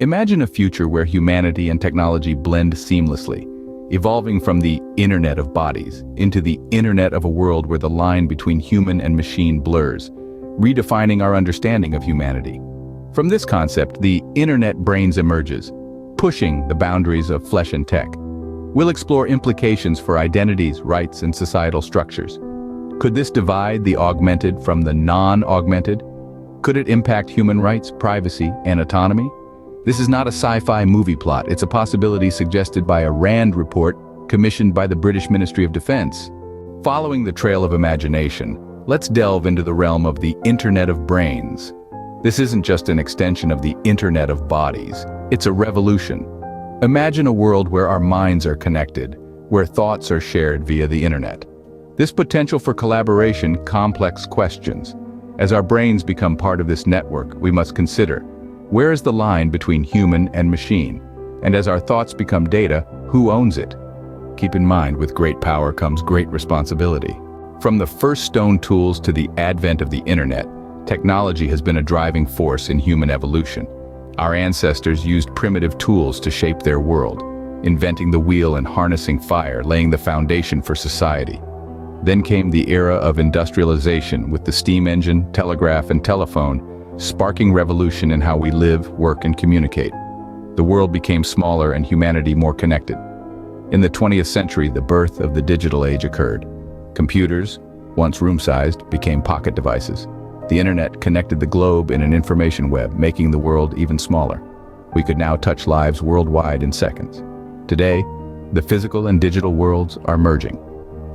Imagine a future where humanity and technology blend seamlessly, evolving from the Internet of Bodies into the Internet of a world where the line between human and machine blurs, redefining our understanding of humanity. From this concept, the Internet brains emerges, pushing the boundaries of flesh and tech. We'll explore implications for identities, rights, and societal structures. Could this divide the augmented from the non-augmented? Could it impact human rights, privacy, and autonomy? This is not a sci-fi movie plot. It's a possibility suggested by a RAND report commissioned by the British Ministry of Defense. Following the trail of imagination, let's delve into the realm of the Internet of Brains. This isn't just an extension of the Internet of Bodies. It's a revolution. Imagine a world where our minds are connected, where thoughts are shared via the Internet. This potential for collaboration complex questions. As our brains become part of this network, we must consider, where is the line between human and machine? And as our thoughts become data, who owns it? Keep in mind, with great power comes great responsibility. From the first stone tools to the advent of the Internet, technology has been a driving force in human evolution. Our ancestors used primitive tools to shape their world, inventing the wheel and harnessing fire, laying the foundation for society. Then came the era of industrialization with the steam engine, telegraph, and telephone, sparking revolution in how we live, work, and communicate. The world became smaller and humanity more connected. In the 20th century, the birth of the digital age occurred. Computers, once room-sized, became pocket devices. The Internet connected the globe in an information web, making the world even smaller. We could now touch lives worldwide in seconds. Today, the physical and digital worlds are merging.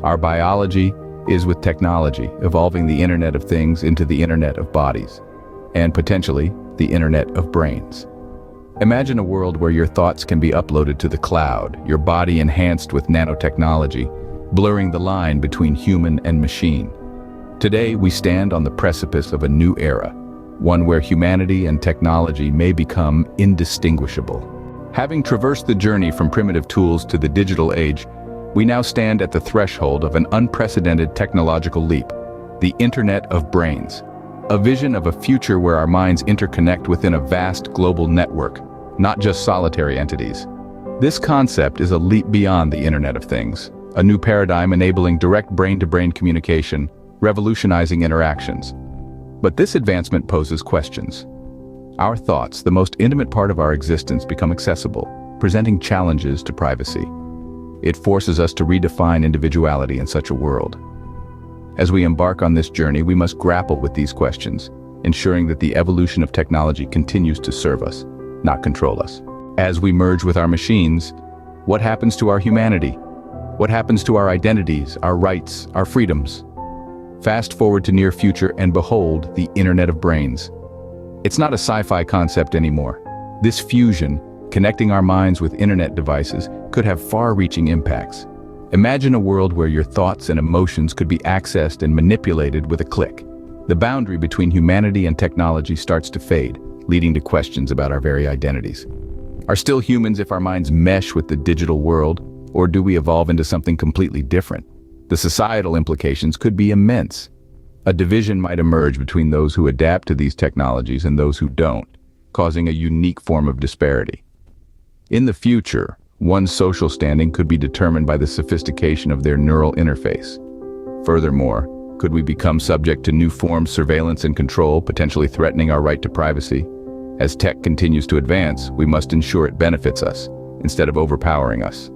Our biology is with technology, evolving the Internet of Things into the Internet of Bodies, and potentially the Internet of Brains. Imagine a world where your thoughts can be uploaded to the cloud, your body enhanced with nanotechnology, blurring the line between human and machine. Today, we stand on the precipice of a new era, one where humanity and technology may become indistinguishable. Having traversed the journey from primitive tools to the digital age, we now stand at the threshold of an unprecedented technological leap, the Internet of Brains, a vision of a future where our minds interconnect within a vast global network, not just solitary entities. This concept is a leap beyond the Internet of Things, a new paradigm enabling direct brain-to-brain communication, revolutionizing interactions. But this advancement poses questions. Our thoughts, the most intimate part of our existence, become accessible, presenting challenges to privacy. It forces us to redefine individuality in such a world. As we embark on this journey, we must grapple with these questions, ensuring that the evolution of technology continues to serve us, not control us. As we merge with our machines, what happens to our humanity? What happens to our identities, our rights, our freedoms? Fast forward to near future and behold the Internet of Brains. It's not a sci-fi concept anymore. This fusion, connecting our minds with Internet devices, could have far-reaching impacts. Imagine a world where your thoughts and emotions could be accessed and manipulated with a click. The boundary between humanity and technology starts to fade, leading to questions about our very identities. Are still humans if our minds mesh with the digital world, or do we evolve into something completely different? The societal implications could be immense. A division might emerge between those who adapt to these technologies and those who don't, causing a unique form of disparity. In the future, one's social standing could be determined by the sophistication of their neural interface. Furthermore, could we become subject to new forms of surveillance and control, potentially threatening our right to privacy? As tech continues to advance, we must ensure it benefits us, instead of overpowering us.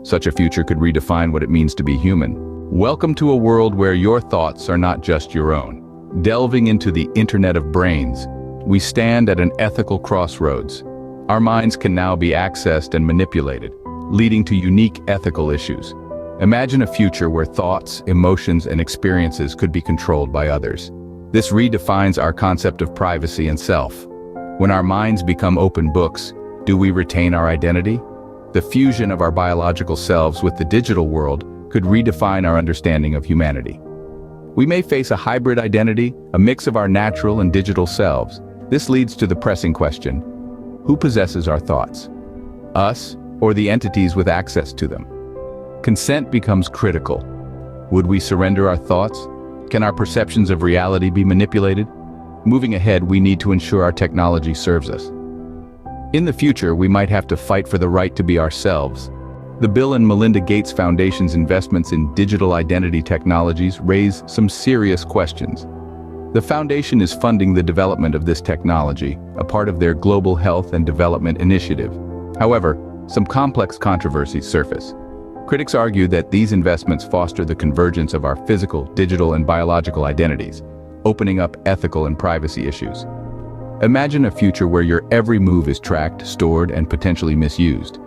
Such a future could redefine what it means to be human. Welcome to a world where your thoughts are not just your own. Delving into the Internet of Brains, we stand at an ethical crossroads. Our minds can now be accessed and manipulated, leading to unique ethical issues. Imagine a future where thoughts, emotions, and experiences could be controlled by others. This redefines our concept of privacy and self. When our minds become open books, do we retain our identity? The fusion of our biological selves with the digital world could redefine our understanding of humanity. We may face a hybrid identity, a mix of our natural and digital selves. This leads to the pressing question: who possesses our thoughts? Us, or the entities with access to them? Consent becomes critical. Would we surrender our thoughts? Can our perceptions of reality be manipulated? Moving ahead, we need to ensure our technology serves us. In the future, we might have to fight for the right to be ourselves. The Bill and Melinda Gates Foundation's investments in digital identity technologies raise some serious questions. The foundation is funding the development of this technology, a part of their global health and development initiative. However, some complex controversies surface. Critics argue that these investments foster the convergence of our physical, digital, and biological identities, opening up ethical and privacy issues. Imagine a future where your every move is tracked, stored, and potentially misused.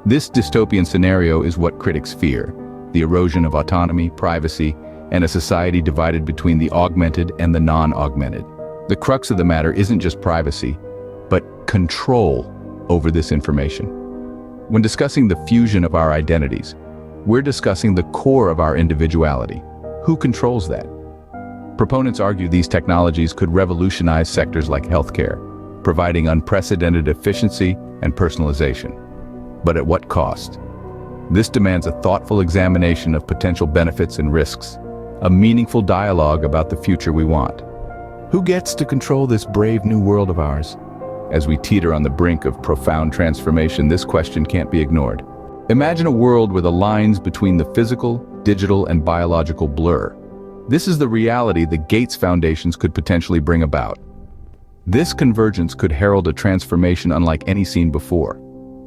This dystopian scenario is what critics fear: the erosion of autonomy, privacy, and a society divided between the augmented and the non-augmented. The crux of the matter isn't just privacy, but control over this information. When discussing the fusion of our identities, we're discussing the core of our individuality. Who controls that? Proponents argue these technologies could revolutionize sectors like healthcare, providing unprecedented efficiency and personalization. But at what cost? This demands a thoughtful examination of potential benefits and risks, a meaningful dialogue about the future we want. Who gets to control this brave new world of ours? As we teeter on the brink of profound transformation, this question can't be ignored. Imagine a world where the lines between the physical, digital, and biological blur. This is the reality the Gates Foundations could potentially bring about. This convergence could herald a transformation unlike any seen before.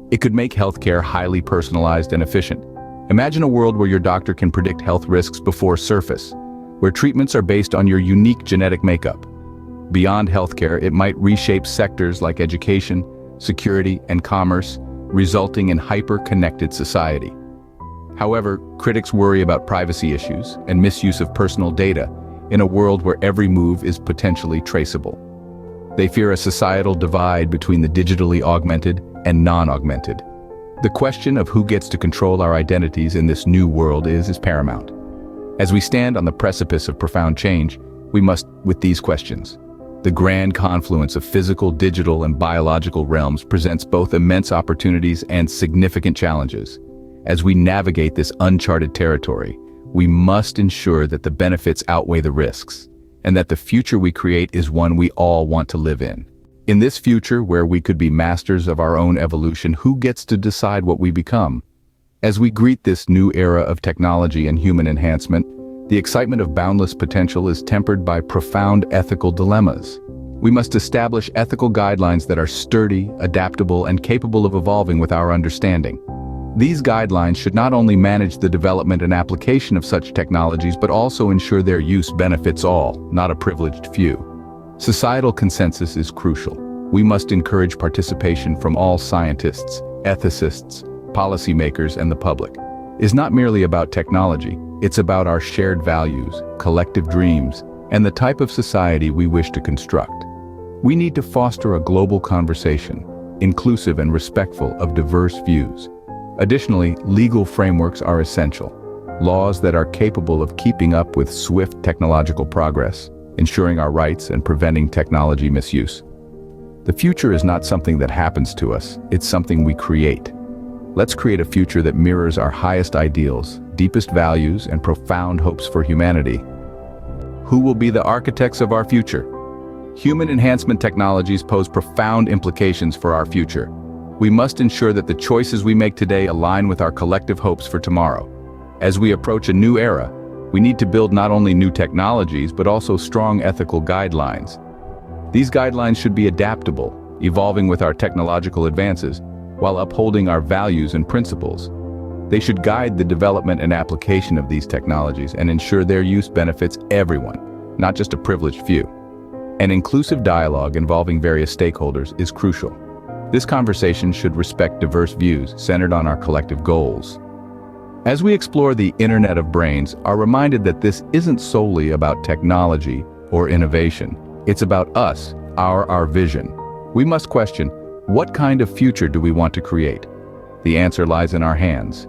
It could make healthcare highly personalized and efficient. Imagine a world where your doctor can predict health risks before surface, where treatments are based on your unique genetic makeup. Beyond healthcare, it might reshape sectors like education, security, and commerce, resulting in hyper-connected society. However, critics worry about privacy issues and misuse of personal data in a world where every move is potentially traceable. They fear a societal divide between the digitally augmented and non-augmented. The question of who gets to control our identities in this new world is paramount. As we stand on the precipice of profound change, we must with these questions. The grand confluence of physical, digital, and biological realms presents both immense opportunities and significant challenges. As we navigate this uncharted territory, we must ensure that the benefits outweigh the risks, and that the future we create is one we all want to live in. In this future where we could be masters of our own evolution, who gets to decide what we become? As we greet this new era of technology and human enhancement, the excitement of boundless potential is tempered by profound ethical dilemmas. We must establish ethical guidelines that are sturdy, adaptable, and capable of evolving with our understanding. These guidelines should not only manage the development and application of such technologies, but also ensure their use benefits all, not a privileged few. Societal consensus is crucial. We must encourage participation from all scientists, ethicists, policymakers, and the public. It's not merely about technology, it's about our shared values, collective dreams, and the type of society we wish to construct. We need to foster a global conversation, inclusive and respectful of diverse views. Additionally, legal frameworks are essential. Laws that are capable of keeping up with swift technological progress, ensuring our rights and preventing technology misuse. The future is not something that happens to us, it's something we create. Let's create a future that mirrors our highest ideals, deepest values, and profound hopes for humanity. Who will be the architects of our future? Human enhancement technologies pose profound implications for our future. We must ensure that the choices we make today align with our collective hopes for tomorrow. As we approach a new era, we need to build not only new technologies, but also strong ethical guidelines. These guidelines should be adaptable, evolving with our technological advances, while upholding our values and principles. They should guide the development and application of these technologies and ensure their use benefits everyone, not just a privileged few. An inclusive dialogue involving various stakeholders is crucial. This conversation should respect diverse views centered on our collective goals. As we explore the Internet of Brains, are reminded that this isn't solely about technology or innovation. It's about us, our vision. We must question, what kind of future do we want to create? The answer lies in our hands.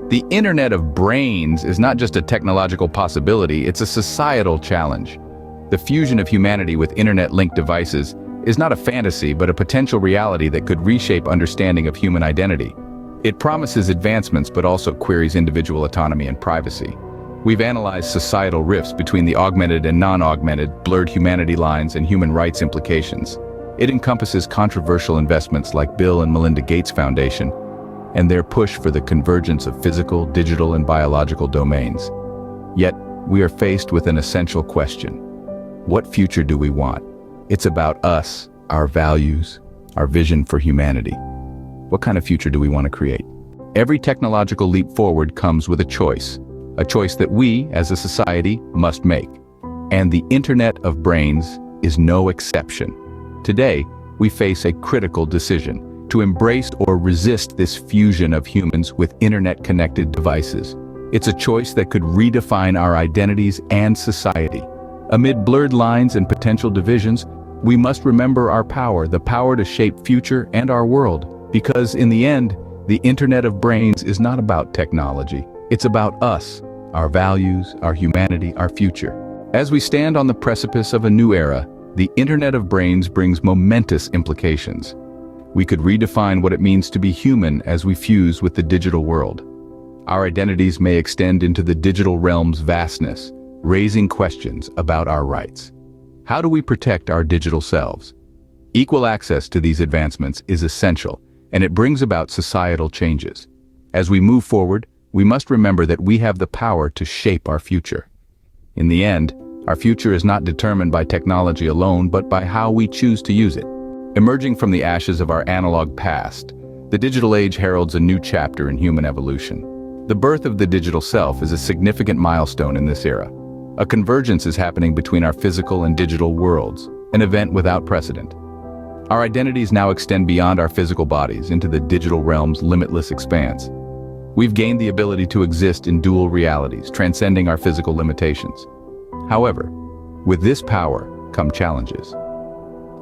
The Internet of Brains is not just a technological possibility, it's a societal challenge. The fusion of humanity with Internet-linked devices is not a fantasy, but a potential reality that could reshape understanding of human identity. It promises advancements, but also queries individual autonomy and privacy. We've analyzed societal rifts between the augmented and non-augmented, blurred humanity lines, and human rights implications. It encompasses controversial investments like Bill and Melinda Gates Foundation and their push for the convergence of physical, digital, and biological domains. Yet, we are faced with an essential question. What future do we want? It's about us, our values, our vision for humanity. What kind of future do we want to create? Every technological leap forward comes with a choice that we, as a society, must make. And the Internet of Brains is no exception. Today, we face a critical decision: to embrace or resist this fusion of humans with internet-connected devices. It's a choice that could redefine our identities and society. Amid blurred lines and potential divisions, we must remember our power, the power to shape future and our world. Because in the end, the Internet of Brains is not about technology. It's about us, our values, our humanity, our future. As we stand on the precipice of a new era, the Internet of Brains brings momentous implications. We could redefine what it means to be human as we fuse with the digital world. Our identities may extend into the digital realm's vastness, raising questions about our rights. How do we protect our digital selves? Equal access to these advancements is essential, and it brings about societal changes. As we move forward, we must remember that we have the power to shape our future. In the end, our future is not determined by technology alone, but by how we choose to use it. Emerging from the ashes of our analog past, the digital age heralds a new chapter in human evolution. The birth of the digital self is a significant milestone in this era. A convergence is happening between our physical and digital worlds, an event without precedent. Our identities now extend beyond our physical bodies into the digital realm's limitless expanse. We've gained the ability to exist in dual realities, transcending our physical limitations. However, with this power come challenges.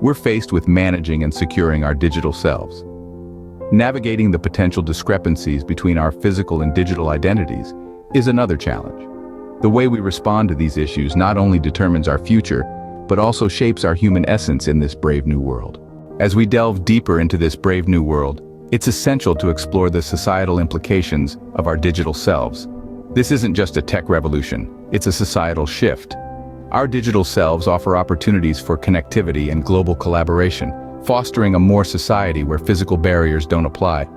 We're faced with managing and securing our digital selves. Navigating the potential discrepancies between our physical and digital identities is another challenge. The way we respond to these issues not only determines our future, but also shapes our human essence in this brave new world. As we delve deeper into this brave new world, it's essential to explore the societal implications of our digital selves. This isn't just a tech revolution, it's a societal shift. Our digital selves offer opportunities for connectivity and global collaboration, fostering a more society where physical barriers don't apply.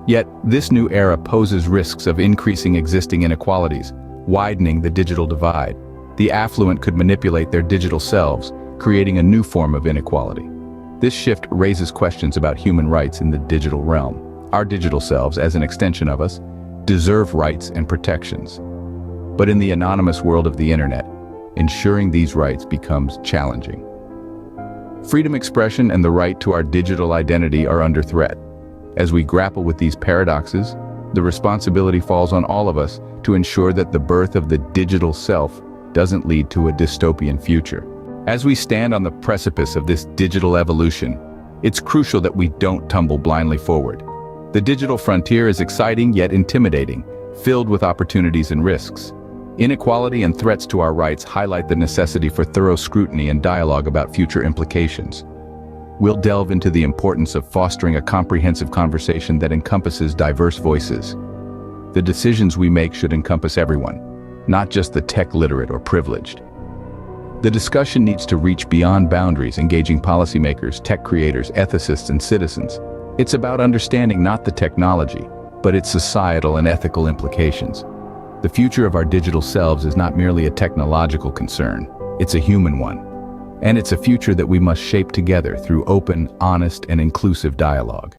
Yet, this new era poses risks of increasing existing inequalities, widening the digital divide. The affluent could manipulate their digital selves, creating a new form of inequality. This shift raises questions about human rights in the digital realm. Our digital selves, as an extension of us, deserve rights and protections. But in the anonymous world of the internet, ensuring these rights becomes challenging. Freedom of expression and the right to our digital identity are under threat. As we grapple with these paradoxes, the responsibility falls on all of us to ensure that the birth of the digital self doesn't lead to a dystopian future. As we stand on the precipice of this digital evolution, it's crucial that we don't tumble blindly forward. The digital frontier is exciting yet intimidating, filled with opportunities and risks. Inequality and threats to our rights highlight the necessity for thorough scrutiny and dialogue about future implications. We'll delve into the importance of fostering a comprehensive conversation that encompasses diverse voices. The decisions we make should encompass everyone, not just the tech-literate or privileged. The discussion needs to reach beyond boundaries, engaging policymakers, tech creators, ethicists, and citizens. It's about understanding not the technology, but its societal and ethical implications. The future of our digital selves is not merely a technological concern, it's a human one. And it's a future that we must shape together through open, honest, and inclusive dialogue.